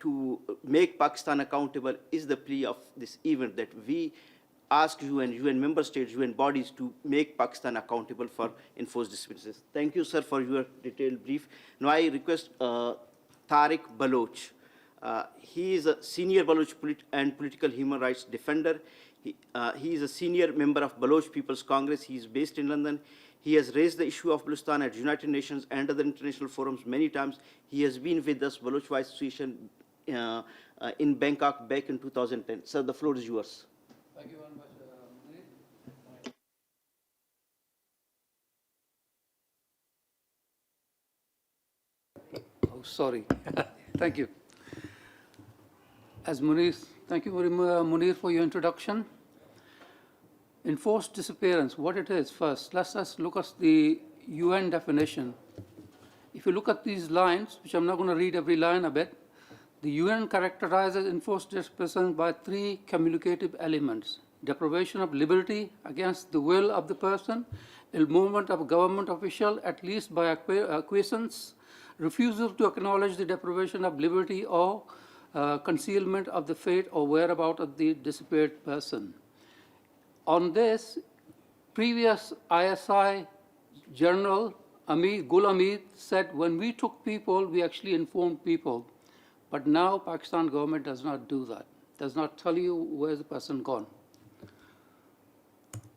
to make Pakistan accountable is the plea of this event, that we ask UN, UN member states, UN bodies to make Pakistan accountable for enforced disappearances. Thank you, sir, for your detailed brief. Now I request Tariq BALOCH. He is a senior Baloch and political human rights defender. He is a senior member of Baloch People's Congress. He is based in London. He has raised the issue of Balochistan at United Nations and other international forums many times. He has been with us, Baloch Vice Association, in Bangkok back in 2010. Sir, the floor is yours. Thank you very much, Munir. Oh, sorry. Thank you. As Munir, thank you very much, Munir, for your introduction. Enforced disappearance, what it is first. Let's look at the UN definition. If you look at these lines, which I'm not going to read every line a bit, the UN characterizes enforced disappearance by three communicative elements: deprivation of liberty against the will of the person, involvement of a government official, at least by acquiescence, refusal to acknowledge the deprivation of liberty, or concealment of the fate or whereabouts of the disappeared person. On this, previous ISI General Gul Hamid said, when we took people, we actually informed people. But now Pakistan government does not do that, does not tell you where the person gone.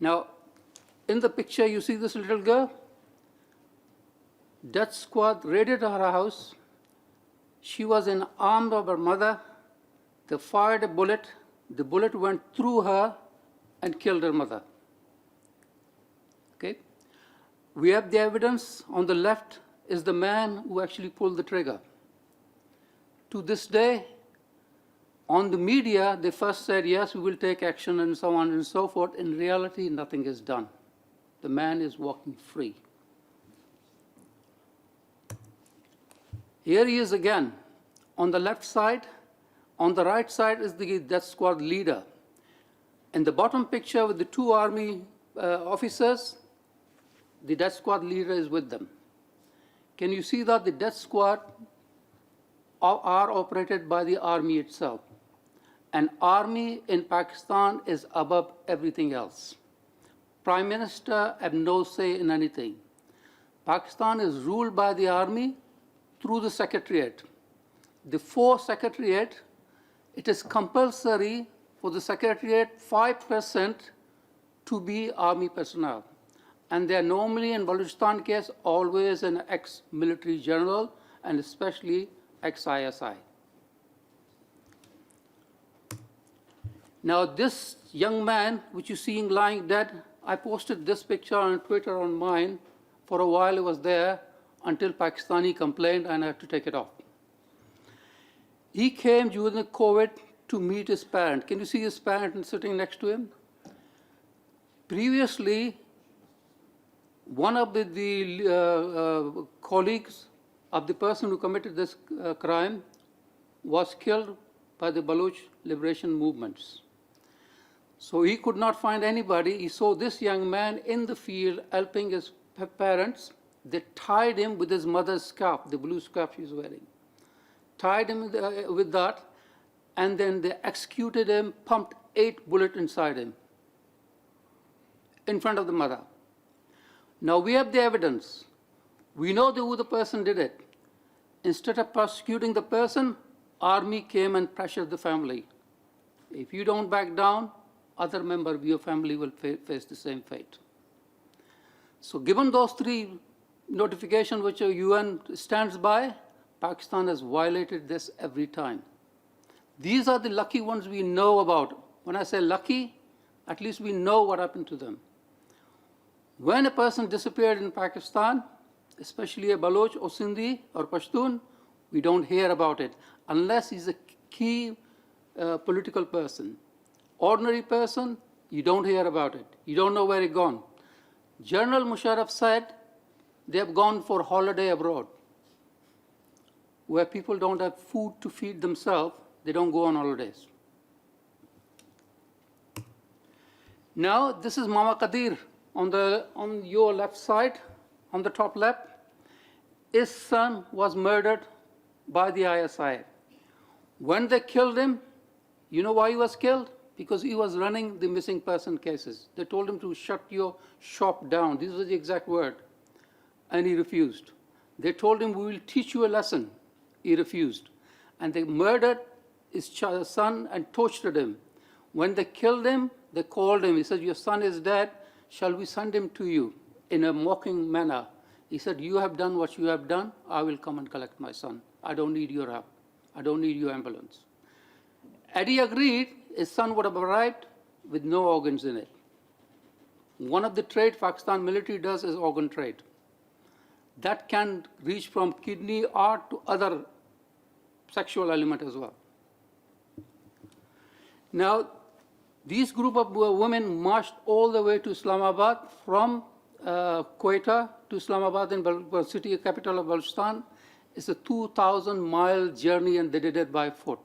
Now, in the picture, you see this little girl. Death squad raided her house. She was in arms of her mother. They fired a bullet. The bullet went through her and killed her mother. Okay? We have the evidence. On the left is the man who actually pulled the trigger. To this day, on the media, they first said, yes, we will take action and so on and so forth. In reality, nothing is done. The man is walking free. Here he is again. On the left side, on the right side is the death squad leader. In the bottom picture with the two army officers, the death squad leader is with them. Can you see that the death squad are operated by the army itself? An army in Pakistan is above everything else. Prime Minister have no say in anything. Pakistan is ruled by the army through the Secretariat. The 4 Secretariat, it is compulsory for the Secretariat 5% to be army personnel. And they are normally, in Balochistan case, always an ex-military general and especially ex-ISI. Now this young man, which you're seeing lying dead, I posted this picture on Twitter on mine. For a while it was there until Pakistani complained and I had to take it off. He came during the COVID to meet his parent. Can you see his parent sitting next to him? Previously, one of the colleagues of the person who committed this crime was killed by the Baloch liberation movements. So he could not find anybody. He saw this young man in the field helping his parents. They tied him with his mother's scarf, the blue scarf she was wearing. Tied him with that, and then they executed him, pumped 8 bullets inside him, in front of the mother. Now we have the evidence. We know who the person did it. Instead of prosecuting the person, army came and pressured the family. If you don't back down, other member of your family will face the same fate. So given those 3 notifications which the UN stands by, Pakistan has violated this every time. These are the lucky ones we know about. When I say lucky, at least we know what happened to them. When a person disappeared in Pakistan, especially a Baloch or Sindhi or Pashtun, we don't hear about it unless he's a key political person. Ordinary person, you don't hear about it. You don't know where he gone. General Musharraf said they have gone for holiday abroad. Where people don't have food to feed themselves, they don't go on holidays. Now, this is Mama Qadir on your left side, on the top left. His son was murdered by the ISI. When they killed him, you know why he was killed? Because he was running the missing person cases. They told him to shut your shop down. This was the exact word. And he refused. They told him, we will teach you a lesson. He refused. And they murdered his son and tortured him. When they killed him, they called him. He said, your son is dead. Shall we send him to you? In a mocking manner. He said, you have done what you have done. I will come and collect my son. I don't need your help. I don't need your ambulance. Eddie agreed. His son would have arrived with no organs in it. One of the trade Pakistan military does is organ trade. That can reach from kidney or to other sexual element as well. Now, these group of women marched all the way to Islamabad from Quetta to Islamabad in the city capital of Balochistan. It's a 2,000-mile journey, and they did it by foot.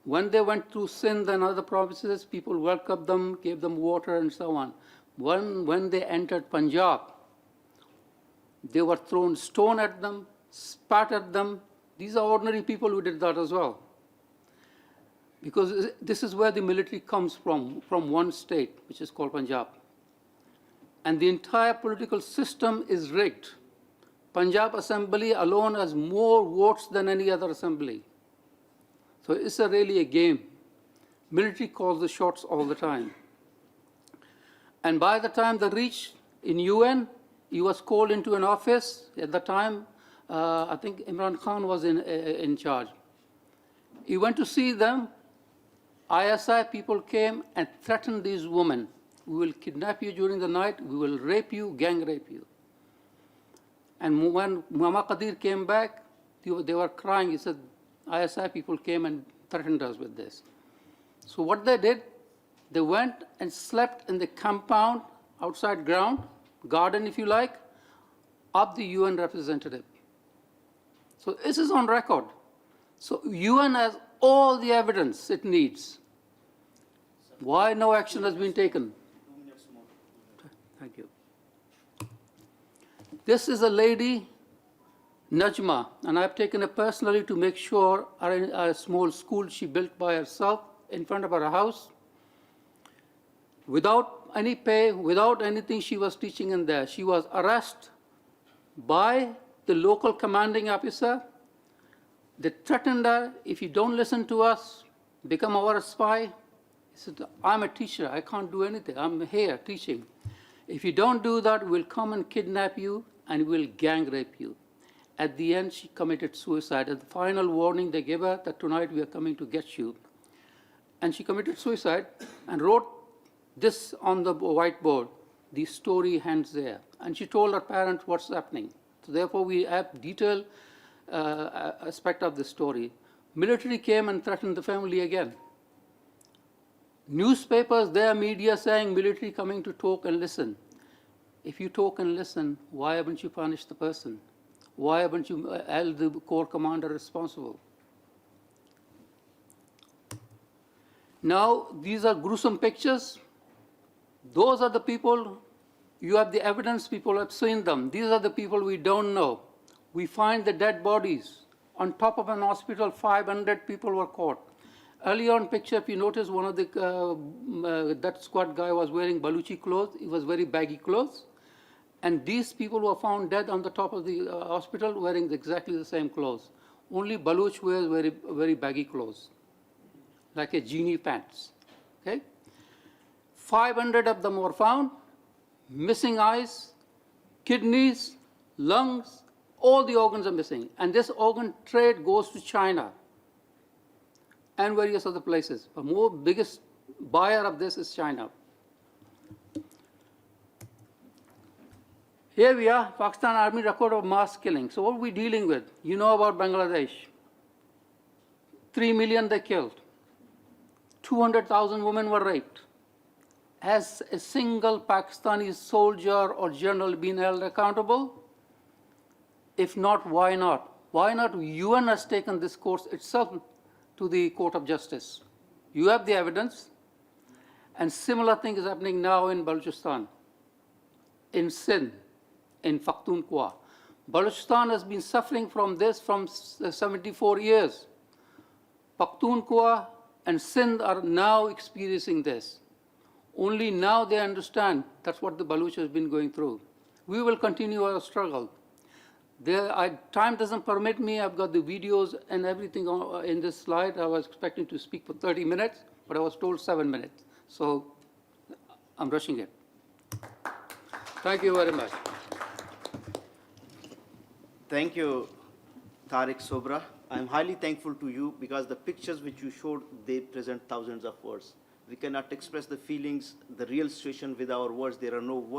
When they went through Sindh and other provinces, people welcomed them, gave them water and so on. When they entered Punjab, they were thrown stone at them, spat at them. These are ordinary people who did that as well. Because this is where the military comes from one state, which is called Punjab. And the entire political system is rigged. Punjab Assembly alone has more votes than any other assembly. So it's really a game. Military calls the shots all the time. And by the time they reached in UN, he was called into an office. At the time, I think Imran Khan was in charge. He went to see them. ISI people came and threatened these women. We will kidnap you during the night. We will rape you, gang rape you. And when Muhammad Qadir came back, they were crying. He said, ISI people came and threatened us with this. So what they did, they went and slept in the compound, outside ground, garden if you like, of the UN representative. So this is on record. So UN has all the evidence it needs. Why no action has been taken? 2 minutes more. Thank you. This is a lady, Najma, and I've taken her personally to make sure a small school she built by herself in front of her house. Without any pay, without anything, she was teaching in there. She was arrested by the local commanding officer. They threatened her, if you don't listen to us, become our spy. He said, I'm a teacher, I can't do anything, I'm here teaching. If you don't do that, we'll come and kidnap you and we'll gang rape you. At the end, she committed suicide. And the final warning they gave her that tonight we are coming to get you. And she committed suicide and wrote this on the whiteboard. The story ends there. And she told her parents what's happening. So therefore, we have detailed aspect of the story. Military came and threatened the family again. Newspapers, their media saying military coming to talk and listen. If you talk and listen, why haven't you punished the person? Why haven't you held the corps commander responsible? Now, these are gruesome pictures. Those are the people, you have the evidence, people have seen them. These are the people we don't know. We find the dead bodies. On top of an hospital, 500 people were caught. Earlier on picture, if you notice, one of the, that squad guy was wearing Baluchi clothes. He was very baggy clothes. And these people were found dead on the top of the hospital wearing exactly the same clothes. Only Baloch wears very, very baggy clothes, like a genie pants. Okay? 500 of them were found, missing eyes, kidneys, lungs, all the organs are missing. And this organ trade goes to China and various other places. The biggest buyer of this is China. Here we are, Pakistan Army record of mass killing. So what are we dealing with? You know about Bangladesh. 3 million they killed. 200,000 women were raped. Has a single Pakistani soldier or general been held accountable? If not, why not? Why not? UN has taken this course itself to the Court of Justice. You have the evidence. And similar thing is happening now in Balochistan, in Sindh, in Pakhtunkhwa and Sindh are now experiencing this. Only now they understand that's what the Baloch has been going through. We will continue our struggle. Time doesn't permit me. I've got the videos and everything in this slide. I was expecting to speak for 30 minutes, but I was told 7 minutes. So I'm rushing it. Thank you very much. Thank you, Tariq Sobra. I'm highly thankful to you because the pictures which you showed, they present thousands of words. We cannot express the feelings, the real situation with our words. There are no words.